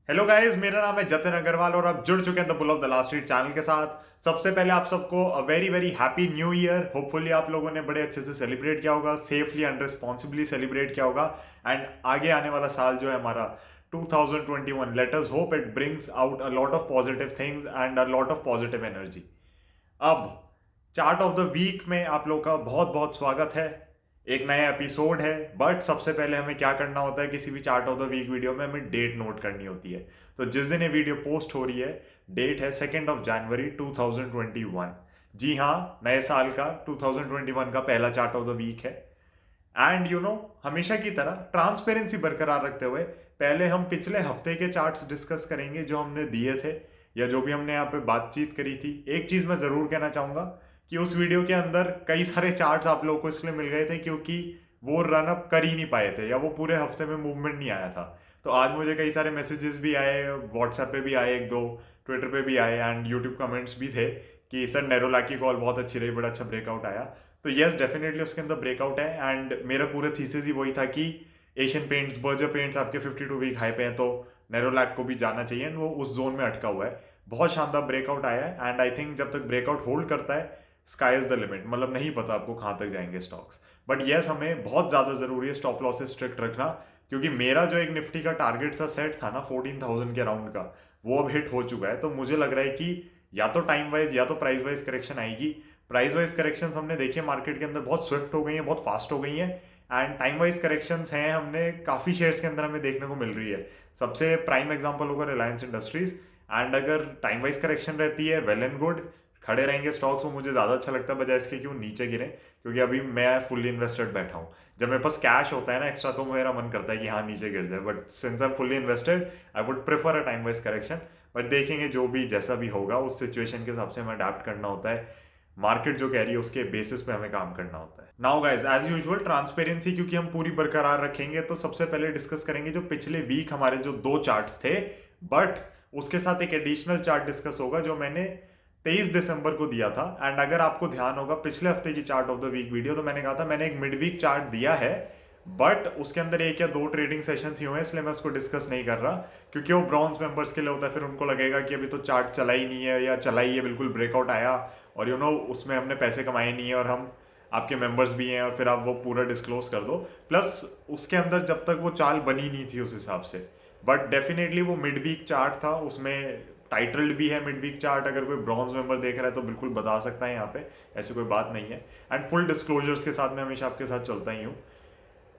Hello guys, मेरा नाम है जतिन अग्रवाल और आप जुड़ चुके हैं the bull of the last street channel के साथ। सबसे पहले आप सबको a very very happy new year. Hopefully आप लोगों ने बड़े अच्छे से सेलिब्रेट किया होगा, सेफली एंड रिस्पॉन्सिबली सेलिब्रेट किया होगा। एंड आगे आने वाला साल जो है हमारा 2021, let us hope it brings out a lot of positive things and a lot of positive energy. अब चार्ट ऑफ द वीक में आप लोग का बहुत बहुत स्वागत है। एक नया एपिसोड है, बट सबसे पहले हमें क्या करना होता है, किसी भी chart of the week video में हमें डेट नोट करनी होती है। तो जिस दिन ये वीडियो पोस्ट हो रही है, डेट है 2 जनवरी 2021। जी हाँ, नए साल का 2021 का पहला चार्ट ऑफ द वीक है। एंड हमेशा की तरह ट्रांसपेरेंसी बरकरार रखते हुए पहले हम पिछले हफ्ते के चार्ट्स डिस्कस करेंगे जो हमने दिए थे या जो भी हमने यहाँ पे बातचीत करी थी। एक चीज़ मैं ज़रूर कहना चाहूँगा कि उस वीडियो के अंदर कई सारे चार्ट्स आप लोगों को इसलिए मिल गए थे क्योंकि वो रन अप कर ही नहीं पाए थे या वो पूरे हफ्ते में मूवमेंट नहीं आया था। तो आज मुझे कई सारे मैसेजेस भी आए, व्हाट्सएप पे भी आए, एक दो ट्विटर पे भी आए एंड यूट्यूब कमेंट्स भी थे कि सर नेरोला की कॉल बहुत अच्छी रही, बड़ा अच्छा ब्रेकआउट आया। तो यस, डेफिनेटली उसके अंदर ब्रेकआउट है एंड मेरा पूरा थीसिस ही वही था कि एशियन पेंट्स, बर्जर पेंट्स आपके 52 वीक हाई पे हैं, तो नेरोलैक को भी जाना चाहिए एंड वो उस जोन में अटका हुआ है। बहुत शानदार ब्रेकआउट आया है एंड आई थिंक जब तक ब्रेकआउट होल्ड करता है, स्काई इज द लिमिट। मतलब नहीं पता आपको कहाँ तक जाएंगे स्टॉक्स, बट यस हमें बहुत ज़्यादा ज़रूरी है स्टॉप लॉसेस स्ट्रिक्ट रखना, क्योंकि मेरा जो एक निफ्टी का टारगेट सा सेट था ना 14,000 के अराउंड का, वो अब हिट हो चुका है। तो मुझे लग रहा है कि या तो टाइम वाइज या तो प्राइस वाइज करेक्शन आएगी। प्राइस वाइज करेक्शन हमने देखे मार्केट के अंदर बहुत स्विफ्ट हो गई हैं, बहुत फास्ट हो गई हैं। एंड टाइम वाइज करेक्शंस हैं, हमने काफ़ी शेयर्स के अंदर हमें देखने को मिल रही है। सबसे प्राइम एग्जांपल होगा रिलायंस इंडस्ट्रीज। एंड अगर टाइम वाइज करेक्शन रहती है, वेल एंड गुड, खड़े रहेंगे स्टॉक्स, वो मुझे ज़्यादा अच्छा लगता है बजाय इसके कि वो नीचे गिरे, क्योंकि अभी मैं फुल्ली इन्वेस्टेड बैठा हूँ। जब मेरे पास कैश होता है ना एक्स्ट्रा, तो मेरा मन करता है कि हाँ नीचे गिर जाए, but since I am fully invested I would prefer a time wise correction. But देखेंगे जो भी जैसा भी होगा उस सिचुएशन के हिसाब से हमें अडेप्ट करना होता है। मार्केट जो कह रही है उसके बेसिस पे हमें काम करना होता है। Now guys, as usual transparency क्योंकि हम पूरी बरकरार रखेंगे, तो सबसे पहले डिस्कस करेंगे जो पिछले वीक हमारे जो दो चार्ट्स थे, बट उसके साथ एक एडिशनल चार्ट डिस्कस होगा जो मैंने 23 दिसंबर को दिया था। एंड अगर आपको ध्यान होगा पिछले हफ्ते की chart of the week video, तो मैंने कहा था मैंने एक मिड वीक चार्ट दिया है, बट उसके अंदर एक या दो ट्रेडिंग सेशंस ही हुए हैं, इसलिए मैं उसको डिस्कस नहीं कर रहा, क्योंकि वो ब्रॉन्ज मेंबर्स के लिए होता है। फिर उनको लगेगा कि अभी तो चार्ट चला ही नहीं है, या चला ही है बिल्कुल, ब्रेकआउट आया और उसमें हमने पैसे कमाए नहीं है और हम आपके मेंबर्स भी हैं, और फिर आप वो पूरा डिस्क्लोज कर दो। प्लस उसके अंदर जब तक वो चाल बनी नहीं थी उस हिसाब से। बट डेफिनेटली वो मिड वीक चार्ट था, उसमें टाइटल्ड भी है मिड वीक चार्ट। अगर कोई ब्रॉन्ज मेंबर देख रहा है तो बिल्कुल बता सकता है यहाँ पे, ऐसी कोई बात नहीं है। एंड फुल डिस्क्लोजर्स के साथ मैं हमेशा आपके साथ चलता ही हूँ।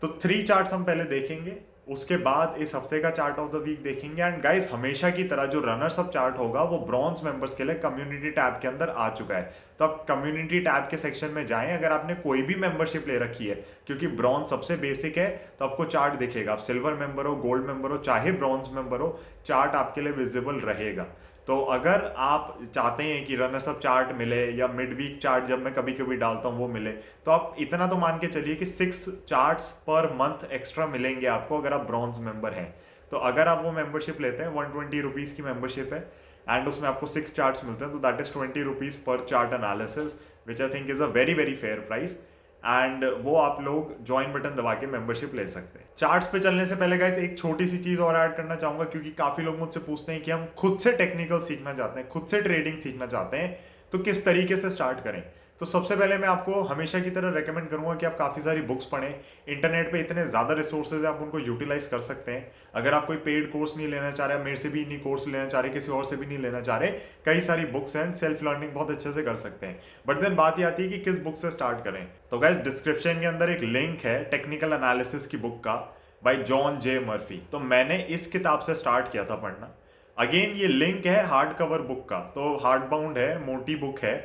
तो 3 चार्ट्स हम पहले देखेंगे, उसके बाद इस हफ्ते का चार्ट ऑफ द वीक देखेंगे। एंड गाइस, हमेशा की तरह जो रनर्स अप चार्ट होगा वो ब्रॉन्ज मेंबर्स के लिए कम्युनिटी टैब के अंदर आ चुका है। तो आप कम्युनिटी टैब के सेक्शन में जाएं अगर आपने कोई भी मेंबरशिप ले रखी है, क्योंकि ब्रॉन्ज सबसे बेसिक है। तो आपको चार्ट दिखेगा, आप सिल्वर मेंबर हो, गोल्ड मेंबर हो, चाहे ब्रॉन्ज मेंबर हो, चार्ट आपके लिए विजिबल रहेगा। तो अगर आप चाहते हैं कि रनर्स अप चार्ट मिले या मिड वीक चार्ट जब मैं कभी कभी डालता हूँ वो मिले, तो आप इतना तो मान के चलिए कि 6 चार्ट्स पर मंथ एक्स्ट्रा मिलेंगे आपको अगर आप ब्रॉन्ज मेंबर हैं। तो अगर आप वो मेंबरशिप लेते हैं, 120 रुपीज़ की मेंबरशिप है एंड उसमें आपको 6 चार्ट्स मिलते हैं, तो दैट इज 20 रुपीज़ पर chart analysis, which I think is a very very fair price. And वो आप लोग ज्वाइन बटन दबा के मेंबरशिप ले सकते हैं। चार्ट्स पे चलने से पहले गाइस एक छोटी सी चीज और ऐड करना चाहूंगा, क्योंकि काफी लोग मुझसे पूछते हैं कि हम खुद से टेक्निकल सीखना चाहते हैं, खुद से ट्रेडिंग सीखना चाहते हैं, तो किस तरीके से स्टार्ट करें। तो सबसे पहले मैं आपको हमेशा की तरह रेकमेंड करूंगा कि आप काफ़ी सारी बुक्स पढ़ें। इंटरनेट पे इतने ज़्यादा रिसोर्सेज हैं, आप उनको यूटिलाइज कर सकते हैं। अगर आप कोई पेड कोर्स नहीं लेना चाह रहे, मेरे से भी नहीं कोर्स लेना चाह रहे, किसी और से भी नहीं लेना चाह रहे, कई सारी बुक्स हैं, सेल्फ लर्निंग बहुत अच्छे से कर सकते हैं। बट देन बात ये आती है कि किस बुक से स्टार्ट करें। तो गाइस, डिस्क्रिप्शन के अंदर एक लिंक है टेक्निकल एनालिसिस की बुक का, बाय जॉन जे मर्फी। तो मैंने इस किताब से स्टार्ट किया था पढ़ना। अगेन ये लिंक है हार्ड कवर बुक का, तो हार्ड बाउंड है, मोटी बुक है।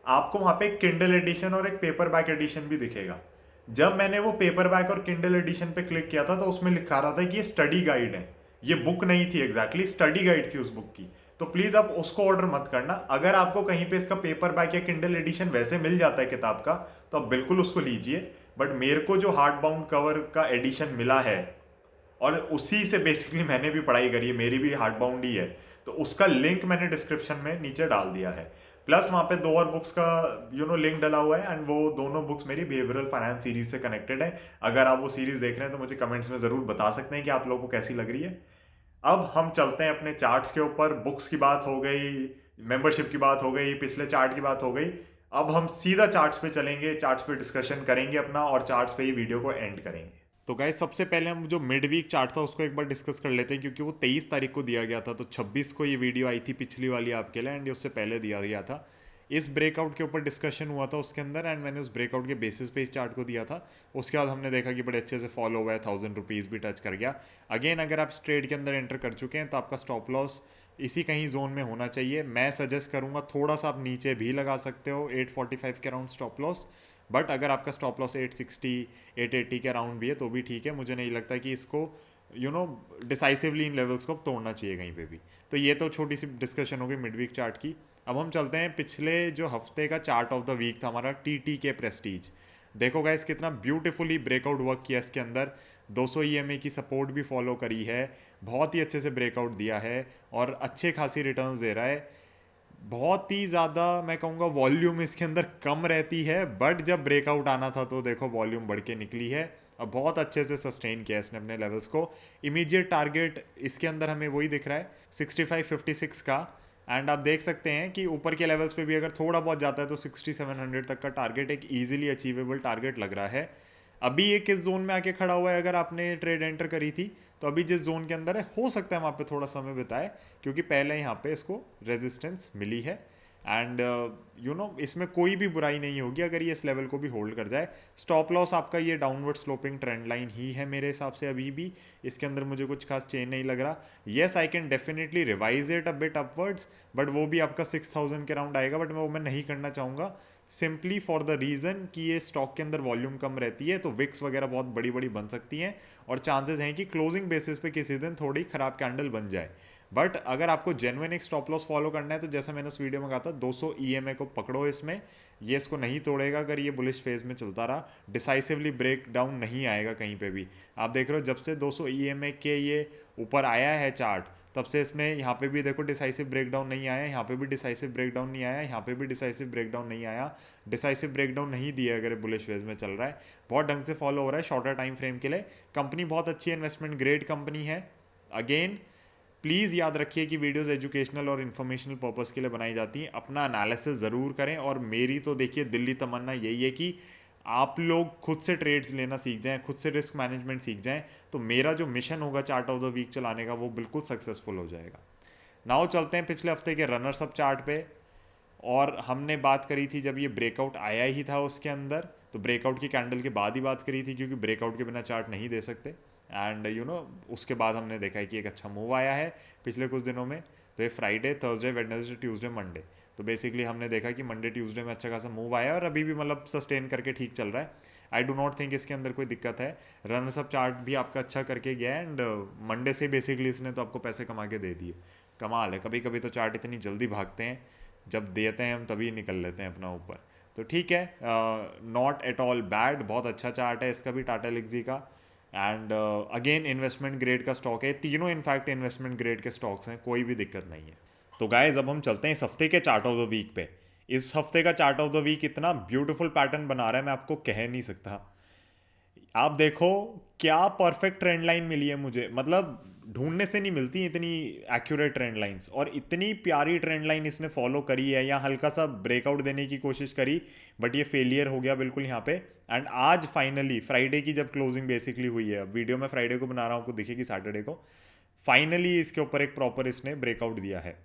आपको वहां पे एक किंडल एडिशन और एक पेपर बैक एडिशन भी दिखेगा। जब मैंने वो पेपर बैक और किंडल एडिशन पे क्लिक किया था, तो उसमें लिखा रहा था कि ये स्टडी गाइड है, ये बुक नहीं थी एग्जैक्टली, स्टडी गाइड थी उस बुक की। तो प्लीज आप उसको ऑर्डर मत करना। अगर आपको कहीं पे इसका पेपर बैक या किंडल एडिशन वैसे मिल जाता है किताब का, तो आप बिल्कुल उसको लीजिए। बट मेरे को जो हार्ड बाउंड कवर का एडिशन मिला है, और उसी से बेसिकली मैंने भी पढ़ाई करी है, मेरी भी हार्ड बाउंड ही है, तो उसका लिंक मैंने डिस्क्रिप्शन में नीचे डाल दिया है। प्लस वहाँ पे दो और बुक्स का लिंक डला हुआ है, एंड वो दोनों बुक्स मेरी बिहेवियरल फाइनेंस सीरीज से कनेक्टेड है। अगर आप वो सीरीज देख रहे हैं तो मुझे कमेंट्स में ज़रूर बता सकते हैं कि आप लोगों को कैसी लग रही है। अब हम चलते हैं अपने चार्ट्स के ऊपर। बुक्स की बात हो गई, मेंबरशिप की बात हो गई, पिछले चार्ट की बात हो गई। अब हम सीधा चार्ट्स पे चलेंगे, चार्ट्स पे डिस्कशन करेंगे अपना, और चार्ट्स पे ही वीडियो को एंड करेंगे। तो गाइस सबसे पहले हम जो मिड वीक चार्ट था उसको एक बार डिस्कस कर लेते हैं, क्योंकि वो 23 तारीख को दिया गया था, तो 26 को ये वीडियो आई थी पिछली वाली आपके लिए, एंड ये उससे पहले दिया गया था। इस ब्रेकआउट के ऊपर डिस्कशन हुआ था उसके अंदर, एंड मैंने उस ब्रेकआउट के बेसिस पे इस चार्ट को दिया था। उसके बाद हमने देखा कि बड़े अच्छे से फॉलो हुआ है, 1000 रुपीज़ भी टच कर गया। अगेन अगर आप ट्रेड के अंदर एंटर कर चुके हैं तो आपका स्टॉप लॉस इसी कहीं जोन में होना चाहिए। मैं सजेस्ट करूंगा थोड़ा सा आप नीचे भी लगा सकते हो, 845 के अराउंड स्टॉप लॉस। बट अगर आपका स्टॉप लॉस 860 880 के अराउंड भी है तो भी ठीक है। मुझे नहीं लगता कि इसको डिसाइसिवली इन लेवल्स को तोड़ना चाहिए कहीं पे भी। तो ये तो छोटी सी डिस्कशन हो गई मिड वीक चार्ट की। अब हम चलते हैं पिछले जो हफ्ते का चार्ट ऑफ द वीक था हमारा, टी के प्रेस्टीज। देखो गाइस कितना ब्यूटीफुली ब्रेकआउट वर्क किया इसके अंदर। 200 ईएमए की सपोर्ट भी फॉलो करी है, बहुत ही अच्छे से ब्रेकआउट दिया है और अच्छे खासी रिटर्न्स दे रहा है। बहुत ही ज़्यादा मैं कहूँगा वॉल्यूम इसके अंदर कम रहती है, बट जब ब्रेकआउट आना था तो देखो वॉल्यूम बढ़ के निकली है। अब बहुत अच्छे से सस्टेन किया इसने अपने लेवल्स को। इमीडिएट टारगेट इसके अंदर हमें वही दिख रहा है 6556 का। एंड आप देख सकते हैं कि ऊपर के लेवल्स पे भी अगर थोड़ा बहुत जाता है तो 6700 तक का टारगेट एक ईजिली अचीवेबल टारगेट लग रहा है। अभी ये किस जोन में आके खड़ा हुआ है, अगर आपने ट्रेड एंटर करी थी तो अभी जिस जोन के अंदर है हो सकता है वहाँ पे थोड़ा समय बिताए, क्योंकि पहले यहाँ पे इसको रेजिस्टेंस मिली है। एंड इसमें कोई भी बुराई नहीं होगी अगर ये इस लेवल को भी होल्ड कर जाए। स्टॉप लॉस आपका ये डाउनवर्ड स्लोपिंग ट्रेंड लाइन ही है मेरे हिसाब से अभी भी। इसके अंदर मुझे कुछ खास चेंज नहीं लग रहा। Yes I can definitely revise it a bit upwards, but वो भी आपका 6000 के राउंड आएगा, बट मैं नहीं करना चाहूँगा। सिंपली फॉर द रीज़न कि ये स्टॉक के अंदर वॉल्यूम कम रहती है, तो विक्स वगैरह बहुत बड़ी बड़ी बन सकती हैं, और चांसेस हैं कि क्लोजिंग बेसिस पे किसी दिन थोड़ी ख़राब कैंडल बन जाए। बट अगर आपको जेन्युइन एक स्टॉप लॉस फॉलो करना है तो जैसा मैंने उस वीडियो में कहा था 200 ईएमए को पकड़ो इसमें। ये इसको नहीं तोड़ेगा अगर ये बुलिश फेज में चलता रहा। डिसाइसिवली ब्रेक डाउन नहीं आएगा कहीं पे भी। आप देख रहे हो जब से 200 ईएमए के ये ऊपर आया है चार्ट, तब से इसने यहाँ पे भी देखो डिसाइसिव ब्रेकडाउन नहीं आया, यहाँ पे भी डिसाइसिव ब्रेकडाउन नहीं आया, यहाँ पे भी डिसाइसिव ब्रेकडाउन नहीं आया। डिसाइसिव ब्रेकडाउन नहीं दिया अगर बुलिश फेज में चल रहा है। बहुत ढंग से फॉलो हो रहा है शॉर्टर टाइम फ्रेम के लिए। कंपनी बहुत अच्छी है, इन्वेस्टमेंट ग्रेड कंपनी है। अगेन प्लीज़ याद रखिए कि वीडियोस एजुकेशनल और इन्फॉर्मेशनल पर्पज़ के लिए बनाई जाती हैं। अपना एनालिसिस ज़रूर करें, और मेरी तो देखिए दिल्ली तमन्ना यही है कि आप लोग खुद से ट्रेड्स लेना सीख जाएं, खुद से रिस्क मैनेजमेंट सीख जाएं, तो मेरा जो मिशन होगा चार्ट ऑफ द वीक चलाने का वो बिल्कुल सक्सेसफुल हो जाएगा। नाउ चलते हैं पिछले हफ्ते के रनर्स अप चार्ट पे। और हमने बात करी थी जब ये ब्रेकआउट आया ही था उसके अंदर, तो ब्रेकआउट की कैंडल के बाद ही बात करी थी, क्योंकि ब्रेकआउट के बिना चार्ट नहीं दे सकते। एंड उसके बाद हमने देखा है कि एक अच्छा मूव आया है पिछले कुछ दिनों में। तो ये Friday, Thursday, Wednesday, Tuesday, Monday, तो बेसिकली हमने देखा कि मंडे ट्यूसडे में अच्छा खासा मूव आया और अभी भी मतलब सस्टेन करके ठीक चल रहा है। आई डू नॉट थिंक इसके अंदर कोई दिक्कत है। रनर्स अप चार्ट भी आपका अच्छा करके गया है, एंड मंडे से बेसिकली इसने तो आपको पैसे कमा के दे दिए। कमाल है, कभी कभी तो चार्ट इतनी जल्दी भागते हैं, जब देते हैं हम तभी निकल लेते हैं अपना ऊपर। तो ठीक है, नॉट एट ऑल बैड, बहुत अच्छा चार्ट है इसका भी, टाटा एल्क्सी का। एंड अगेन इन्वेस्टमेंट ग्रेड का स्टॉक है, तीनों इनफैक्ट इन्वेस्टमेंट ग्रेड के स्टॉक्स हैं, कोई भी दिक्कत नहीं है। तो गाइज अब हम चलते हैं इस हफ्ते के चार्ट ऑफ द वीक पे। इस हफ्ते का चार्ट ऑफ द वीक इतना ब्यूटीफुल पैटर्न बना रहा है मैं आपको कह नहीं सकता। आप देखो क्या परफेक्ट ट्रेंड लाइन मिली है मुझे, मतलब ढूंढने से नहीं मिलती इतनी एक्यूरेट ट्रेंड लाइंस, और इतनी प्यारी ट्रेंड लाइन इसने फॉलो करी है। या हल्का सा ब्रेकआउट देने की कोशिश करी, बट ये फेलियर हो गया बिल्कुल यहाँ पे। एंड आज फाइनली फ्राइडे की जब क्लोजिंग बेसिकली हुई है, वीडियो मैं फ्राइडे को बना रहा हूँ, आपको दिखेगी सैटरडे को, फाइनली इसके ऊपर एक प्रॉपर इसने ब्रेकआउट दिया है।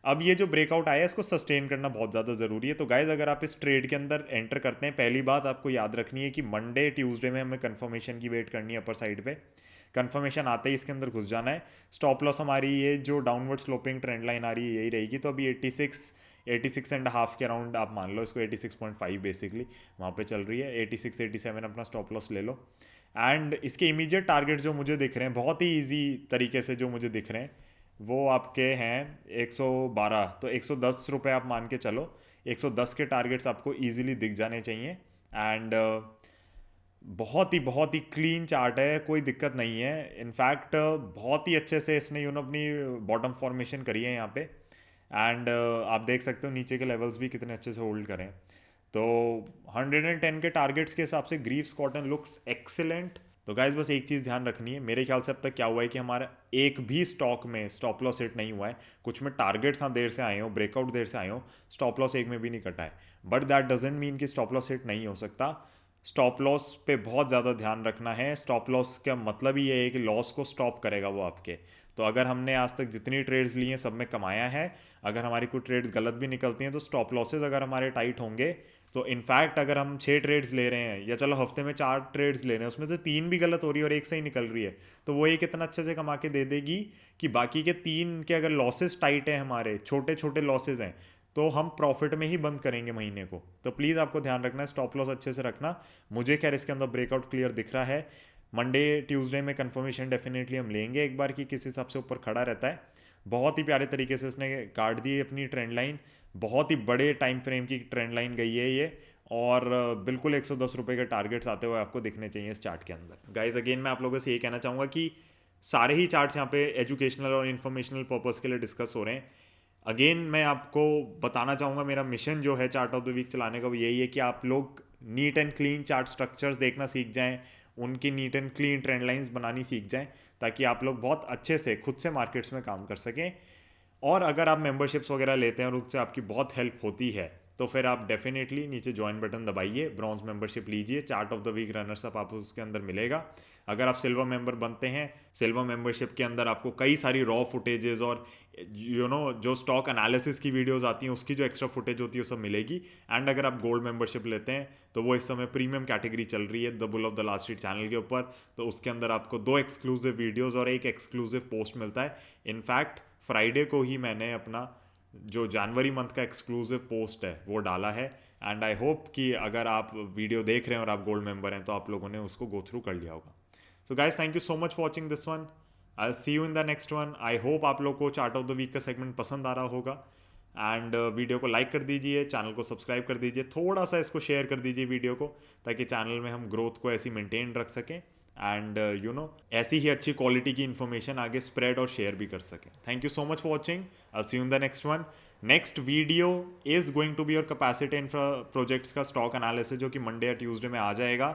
अब ये जो ब्रेकआउट आया है इसको सस्टेन करना बहुत ज़्यादा ज़रूरी है। तो गाइज अगर आप इस ट्रेड के अंदर एंटर करते हैं, पहली बात आपको याद रखनी है कि मंडे ट्यूसडे में हमें कंफर्मेशन की वेट करनी है अपर साइड पे। कंफर्मेशन आते ही इसके अंदर घुस जाना है। स्टॉप लॉस हमारी ये जो डाउनवर्ड स्लोपिंग ट्रेंड लाइन आ रही है यही रहेगी, तो अभी 86.5 के अराउंड आप मान लो इसको, 86.5 बेसिकली वहाँ पे चल रही है। 86-87 अपना स्टॉप लॉस ले लो। एंड इसके इमीडिएट टारगेट जो मुझे दिख रहे हैं बहुत ही ईजी तरीके से जो मुझे दिख रहे हैं, वो आपके हैं 112, तो 110 रुपये आप मान के चलो। 110 के टारगेट्स आपको इजीली दिख जाने चाहिए। एंड बहुत ही क्लीन चार्ट है, कोई दिक्कत नहीं है। इनफैक्ट बहुत ही अच्छे से इसने अपनी बॉटम फॉर्मेशन करी है यहाँ पे। एंड आप देख सकते हो नीचे के लेवल्स भी कितने अच्छे से होल्ड करें। तो 110 के टारगेट्स के हिसाब से ग्रीव्स कॉटन लुक्स एक्सीलेंट। तो गाइज बस एक चीज़ ध्यान रखनी है, मेरे ख्याल से अब तक क्या हुआ है कि हमारा एक भी स्टॉक में स्टॉप लॉस हिट नहीं हुआ है। कुछ में टारगेट्स हाँ देर से आए हो, ब्रेकआउट देर से आए हो, स्टॉप लॉस एक में भी नहीं कटा है, बट दैट डजेंट मीन कि स्टॉप लॉस हिट नहीं हो सकता। स्टॉप लॉस पे बहुत ज़्यादा ध्यान रखना है। स्टॉप लॉस का मतलब ही ये है कि लॉस को स्टॉप करेगा वो आपके। तो अगर हमने आज तक जितनी ट्रेड्स ली हैं सब में कमाया है, अगर हमारी कुछ ट्रेड्स गलत भी निकलती हैं तो स्टॉप लॉसेज अगर हमारे टाइट होंगे, तो इनफैक्ट अगर हम 6 ट्रेड्स ले रहे हैं या चलो हफ्ते में 4 ट्रेड्स ले रहे हैं, उसमें से 3 भी गलत हो रही है और एक सही निकल रही है, तो वो एक इतना अच्छे से कमा के दे देगी कि बाकी के 3 के अगर लॉसेस टाइट हैं, हमारे छोटे छोटे लॉसेज हैं, तो हम प्रॉफिट में ही बंद करेंगे महीने को। तो प्लीज़ आपको ध्यान रखना है, स्टॉप लॉस अच्छे से रखना। मुझे खैर इसके अंदर ब्रेकआउट क्लियर दिख रहा है। मंडे ट्यूसडे में कंफर्मेशन डेफिनेटली हम लेंगे एक बार कि किस हिसाब से ऊपर खड़ा रहता है। बहुत ही प्यारे तरीके से इसने काट दी अपनी ट्रेंड लाइन, बहुत ही बड़े टाइम फ्रेम की ट्रेंड लाइन गई है ये, और बिल्कुल 110 रुपये के टारगेट्स आते हुए आपको दिखने चाहिए इस चार्ट के अंदर। गाइज अगेन मैं आप लोगों से ये कहना चाहूँगा कि सारे ही चार्ट्स यहाँ पे एजुकेशनल और इन्फॉर्मेशनल पर्पज़ के लिए डिस्कस हो रहे हैं। अगेन मैं आपको बताना चाहूँगा, मेरा मिशन जो है चार्ट ऑफ द वीक चलाने का वो यही है कि आप लोग neat and clean chart structures देखना सीख जाएं, उनकी neat and clean trend lines बनानी सीख जाएं, ताकि आप लोग बहुत अच्छे से खुद से मार्केट्स में काम कर सकें। और अगर आप मेंबरशिप्स वगैरह लेते हैं और उससे आपकी बहुत हेल्प होती है, तो फिर आप डेफिनेटली नीचे ज्वाइन बटन दबाइए, ब्रॉन्ज मेंबरशिप लीजिए, chart of the week runners up आपको उसके अंदर मिलेगा। अगर आप सिल्वर मेंबर बनते हैं, सिल्वर मेंबरशिप के अंदर आपको कई सारी रॉ फुटेजेस और जो स्टॉक एनालिसिस की वीडियोस आती हैं उसकी जो एक्स्ट्रा फुटेज होती है वो सब मिलेगी। एंड अगर आप गोल्ड मेंबरशिप लेते हैं तो वो इस समय प्रीमियम कैटेगरी चल रही है the bull of the last street channel के ऊपर, तो उसके अंदर आपको 2 एक्सक्लूसिव वीडियोज़ और एक एक्सक्लूसिव पोस्ट मिलता है। इनफैक्ट फ्राइडे को ही मैंने अपना जो जनवरी मंथ का एक्सक्लूसिव पोस्ट है वो डाला है, एंड आई होप कि अगर आप वीडियो देख रहे हैं और आप गोल्ड मेंबर हैं तो आप लोगों ने उसको गो थ्रू कर लिया होगा। So guys thank you so much for watching this one, I see you in the next one. I hope आप लोग को चार्ट ऑफ द वीक का सेगमेंट पसंद आ रहा होगा, एंड वीडियो को लाइक कर दीजिए, चैनल को सब्सक्राइब कर दीजिए, थोड़ा सा इसको शेयर कर दीजिए वीडियो को, ताकि चैनल में हम ग्रोथ को ऐसी मेंटेन रख सकें, एंड ऐसी ही अच्छी क्वालिटी की इन्फॉर्मेशन आगे स्प्रेड और शेयर भी कर सकें। Thank you so much for watching, I see you in the next one. Next video is going to be your capacity infra projects का स्टॉक एनालिसिस, जो कि मंडे या ट्यूसडे में आ जाएगा।